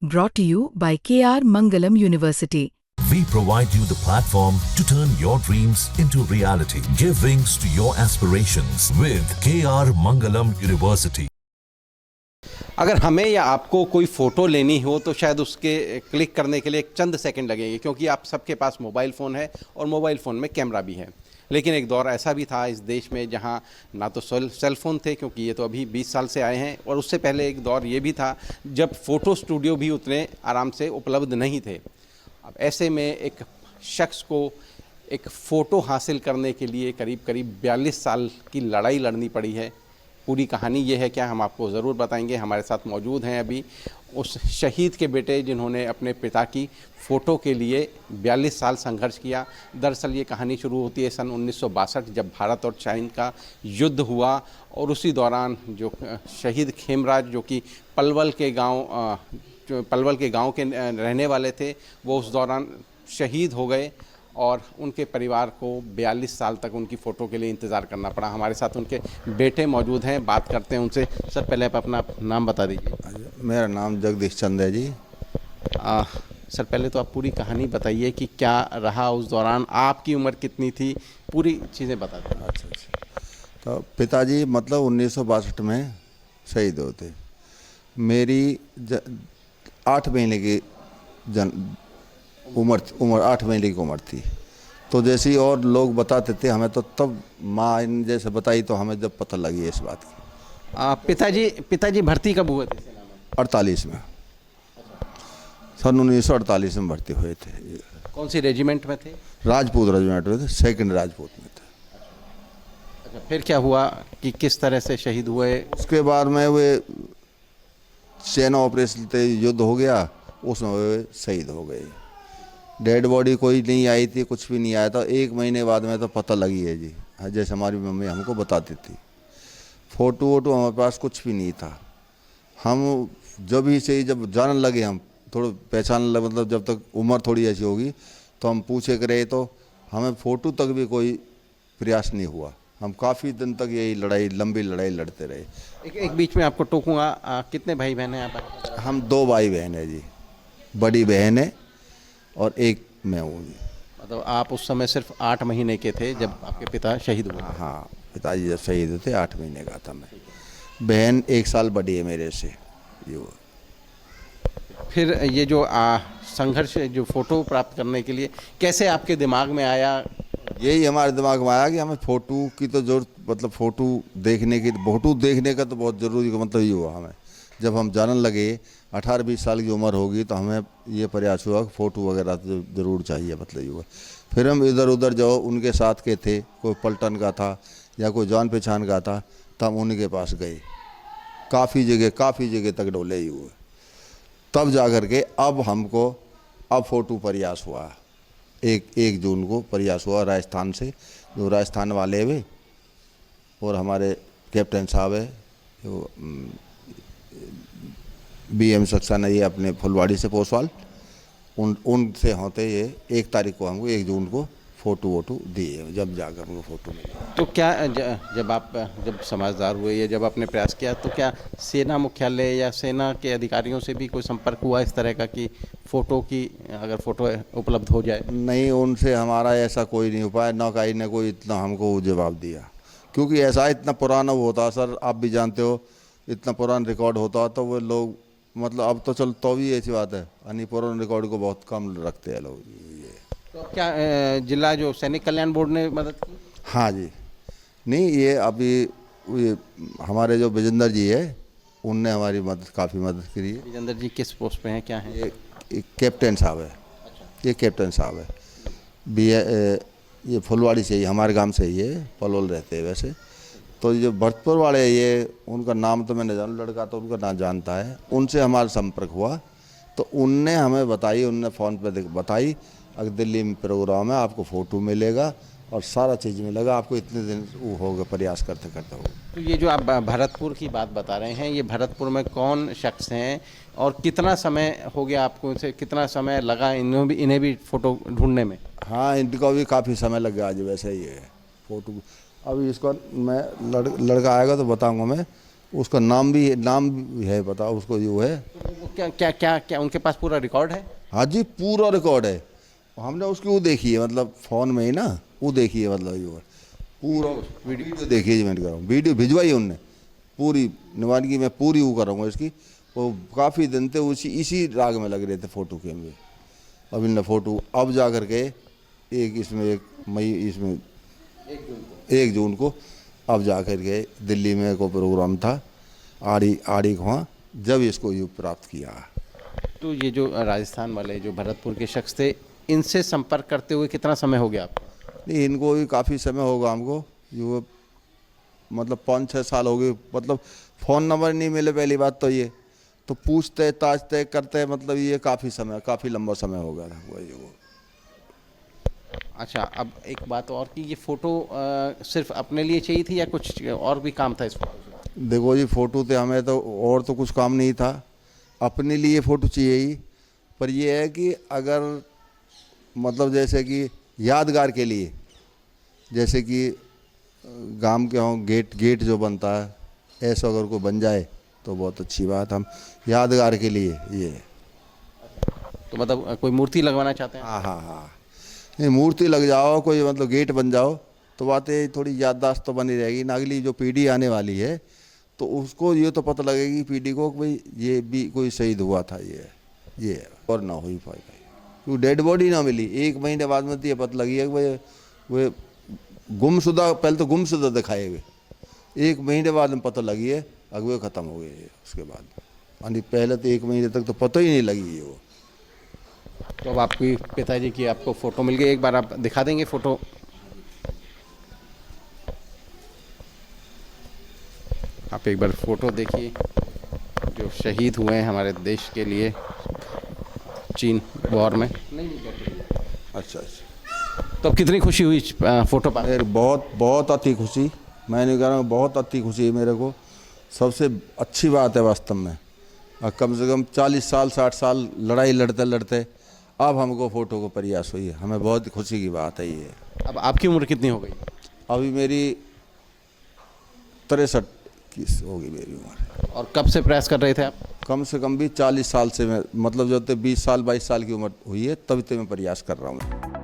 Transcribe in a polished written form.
Brought to you by KR Mangalam University. We provide you the platform to turn your dreams into reality. Give wings to your aspirations with KR Mangalam University. अगर हमें या आपको कोई photo लेनी हो तो शायद उसके क्लिक करने के लिए एक चंद सेकंड लगेंगे, क्योंकि आप सबके पास मोबाइल फ़ोन है और मोबाइल फ़ोन में कैमरा भी है। लेकिन एक दौर ऐसा भी था इस देश में जहां ना तो सेल फ़ोन थे, क्योंकि ये तो अभी 20 साल से आए हैं, और उससे पहले एक दौर ये भी था जब फ़ोटो स्टूडियो भी उतने आराम से उपलब्ध नहीं थे। अब ऐसे में एक शख्स को एक फ़ोटो हासिल करने के लिए करीब करीब 42 साल की लड़ाई लड़नी पड़ी है। पूरी कहानी ये है क्या, हम आपको ज़रूर बताएंगे। हमारे साथ मौजूद हैं अभी उस शहीद के बेटे जिन्होंने अपने पिता की फ़ोटो के लिए 42 साल संघर्ष किया। दरअसल ये कहानी शुरू होती है सन 1962 जब भारत और चाइन का युद्ध हुआ, और उसी दौरान जो शहीद खेमराज जो कि पलवल के गांव के रहने वाले थे, वो उस दौरान शहीद हो गए और उनके परिवार को 42 साल तक उनकी फ़ोटो के लिए इंतज़ार करना पड़ा। हमारे साथ उनके बेटे मौजूद हैं, बात करते हैं उनसे। सर, पहले आप अपना नाम बता दीजिए। मेरा नाम जगदीश चंद है जी। सर, पहले तो आप पूरी कहानी बताइए कि क्या रहा उस दौरान, आपकी उम्र कितनी थी, पूरी चीज़ें बता दें। अच्छा। तो पिताजी मतलब 1962 में शहीद होते। मेरी 8 महीने की उम्र 8 महीने की उम्र थी। तो जैसे ही और लोग बताते थे हमें, तो तब माँ जैसे बताई तो हमें जब पता लगी इस बात की। पिताजी भर्ती कब हुए थे सेना में? 48 में, सन 1948 में भर्ती हुए थे। कौन सी रेजिमेंट में थे? राजपूत रेजिमेंट में थे, 2nd राजपूत में थे। अच्छा, फिर क्या हुआ कि किस तरह से शहीद हुए? उसके बाद में वे सेना ऑपरेशन से युद्ध हो गया, उसमें वे शहीद हो गए। डेड बॉडी कोई नहीं आई थी, कुछ भी नहीं आया था। 1 महीने बाद में तो पता लगी है जी, जैसे हमारी मम्मी हमको बताती थी। फ़ोटो वोटो हमारे पास कुछ भी नहीं था। हम जब ही से जब जानने लगे, हम थोड़ा पहचान लगे, मतलब जब तक उम्र थोड़ी ऐसी होगी तो हम पूछे करे, तो हमें फ़ोटो तक भी कोई प्रयास नहीं हुआ। हम काफ़ी दिन तक यही लंबी लड़ाई लड़ते रहे। एक बीच में आपको टोकूंगा, कितने भाई बहन हैं आप? हम 2 भाई बहन हैं जी, बड़ी बहन है और एक मैं हूँ जी। मतलब आप उस समय सिर्फ 8 महीने के थे जब आपके पिता शहीद हुए? हाँ, पिताजी जब शहीद हुए थे 8 महीने का था मैं। बहन 1 साल बड़ी है मेरे से। जो फिर ये जो संघर्ष, जो फ़ोटो प्राप्त करने के लिए कैसे आपके दिमाग में आया? यही हमारे दिमाग में आया कि हमें फ़ोटो की तो जरूरत, मतलब फ़ोटो देखने का तो बहुत ज़रूरी, मतलब ये हुआ हमें। जब हम जानने लगे 18-20 साल की उम्र होगी, तो हमें ये प्रयास हुआ कि फ़ोटो वगैरह तो ज़रूर चाहिए, मतलब ये हुआ। फिर हम इधर उधर जो उनके साथ के थे, कोई पलटन का था या कोई जान पहचान का था, तो हम उनके पास गए। काफ़ी जगह तक डोले ही हुए। तब जा कर के अब फ़ोटो प्रयास हुआ। 1 जून को प्रयास हुआ राजस्थान से, जो राजस्थान वाले हुए और हमारे कैप्टन साहब है जो BM सक्सेना, ये अपने फुलवाड़ी से पोसवाल, उनसे होते ये 1 तारीख को हमको 1 जून को फ़ोटो वोटो दिए, जब जाकर हमको फ़ोटो मिले। तो क्या जब समझदार हुए या जब आपने प्रयास किया, तो क्या सेना मुख्यालय या सेना के अधिकारियों से भी कोई संपर्क हुआ इस तरह का कि फ़ोटो की अगर फ़ोटो उपलब्ध हो जाए? नहीं, उनसे हमारा ऐसा कोई नहीं हो पाया, ना कहीं ने कोई इतना हमको जवाब दिया, क्योंकि ऐसा इतना पुराना होता सर, आप भी जानते हो, इतना पुराना रिकॉर्ड होता तो वो लोग, मतलब अब तो चल तो भी ऐसी बात है, यानी पुराने रिकॉर्ड को बहुत कम रखते हैं लोग। ये तो क्या जिला जो सैनिक कल्याण बोर्ड ने मदद की? हाँ जी, नहीं ये अभी ये हमारे जो विजेंद्र जी है, उनने हमारी काफ़ी मदद करी है। विजेंद्र जी किस पोस्ट पे हैं, क्या हैं? ये कैप्टन साहब है। ये कैप्टन साहब है, ये फुलवाड़ी से ही, हमारे गांव से ही है, पलवल रहते हैं वैसे। तो जो भरतपुर वाले, ये उनका नाम तो मैंने जान, लड़का तो उनका नाम जानता है, उनसे हमारा संपर्क हुआ, तो उनने हमें बताई, उनने फ़ोन पे बताई, अगर दिल्ली में प्रोग्राम है, आपको फ़ोटो मिलेगा और सारा चीज़ मिलेगा आपको, इतने दिन वो होगा प्रयास करते करते हो। तो ये जो आप भरतपुर की बात बता रहे हैं, ये भरतपुर में कौन शख्स हैं और कितना समय हो गया आपको, इनसे कितना समय लगा इन्हें भी फ़ोटो ढूंढने में? हाँ, इनको भी काफ़ी समय लग गया आज, वैसे ही है फ़ोटो। अभी इसको मैं लड़का आएगा तो बताऊंगा मैं, उसका नाम भी है पता उसको जो है। वो क्या क्या क्या क्या उनके पास पूरा रिकॉर्ड है? हाँ जी पूरा रिकॉर्ड है। हमने उसकी वो देखी है मतलब फ़ोन में ही ना वो देखी है मतलब जो है पूरा वीडियो देखी है जी। मैंने कह रहा हूँ वीडियो भिजवाई है उनने पूरी निवानगी में पूरी वो करूँगा इसकी। वो काफ़ी दिन थे इसी राग में लग रहे थे फ़ोटो के में। अब इनने फ़ोटो अब जा कर के एक मई इसमें 1 जून को अब जा कर के दिल्ली में को प्रोग्राम था आड़ी वहाँ जब इसको ये प्राप्त किया। तो ये जो राजस्थान वाले जो भरतपुर के शख्स थे, इनसे संपर्क करते हुए कितना समय हो गया आपको? नहीं इनको भी काफ़ी समय होगा हमको जो मतलब 5-6 साल हो गए। मतलब फ़ोन नंबर नहीं मिले पहली बात तो ये तो पूछते ताजते करते मतलब ये काफ़ी लंबा समय हो गया था वही वो। अच्छा, अब एक बात और कि ये फ़ोटो सिर्फ अपने लिए चाहिए थी या कुछ और भी काम था इस फोटो से? देखो जी फ़ोटो तो हमें तो और तो कुछ काम नहीं था, अपने लिए फ़ोटो चाहिए ही। पर ये है कि अगर मतलब जैसे कि यादगार के लिए जैसे कि गांव के हों गेट जो बनता है ऐसा अगर कोई बन जाए तो बहुत अच्छी बात। हम यादगार के लिए ये तो मतलब कोई मूर्ति लगवाना चाहते हैं? हाँ नहीं मूर्ति लग जाओ कोई मतलब गेट बन जाओ तो बातें थोड़ी याददाश्त तो बनी रहेगी ना। अगली जो पीढ़ी आने वाली है तो उसको ये तो पता लगेगी पीढ़ी को कि भाई ये भी कोई शहीद हुआ था ये और ना हो ही पाएगा क्योंकि डेड बॉडी ना मिली। 1 महीने बाद में तो ये पता लगी है कि भाई वो गुमशुदा पहले तो गुमशुदा दिखाए हुए 1 महीने बाद में पता लगी है अगवे ख़त्म हो गए उसके बाद। यानी पहले तो 1 महीने तक तो पता ही नहीं लगी है वो। तो अब आपकी पिताजी की आपको फ़ोटो मिल गई, एक बार आप दिखा देंगे फ़ोटो? आप एक बार फ़ोटो देखिए जो शहीद हुए हैं हमारे देश के लिए चीन वॉर में। अच्छा तो अब कितनी खुशी हुई फ़ोटो पा? मेरे बहुत अति खुशी। मैंने कह रहा हूँ बहुत अति खुशी है मेरे को। सबसे अच्छी बात है वास्तव में कम से कम 40 साल 60 साल लड़ाई लड़ते लड़ते अब हमको फ़ोटो को प्रयास हुई है। हमें बहुत खुशी की बात है ये। अब आपकी उम्र कितनी हो गई? अभी मेरी 63 की होगी मेरी उम्र। और कब से प्रयास कर रहे थे आप? कम से कम भी 40 साल से मैं मतलब जो 20 साल 22 साल की उम्र हुई है तभी तो मैं प्रयास कर रहा हूँ।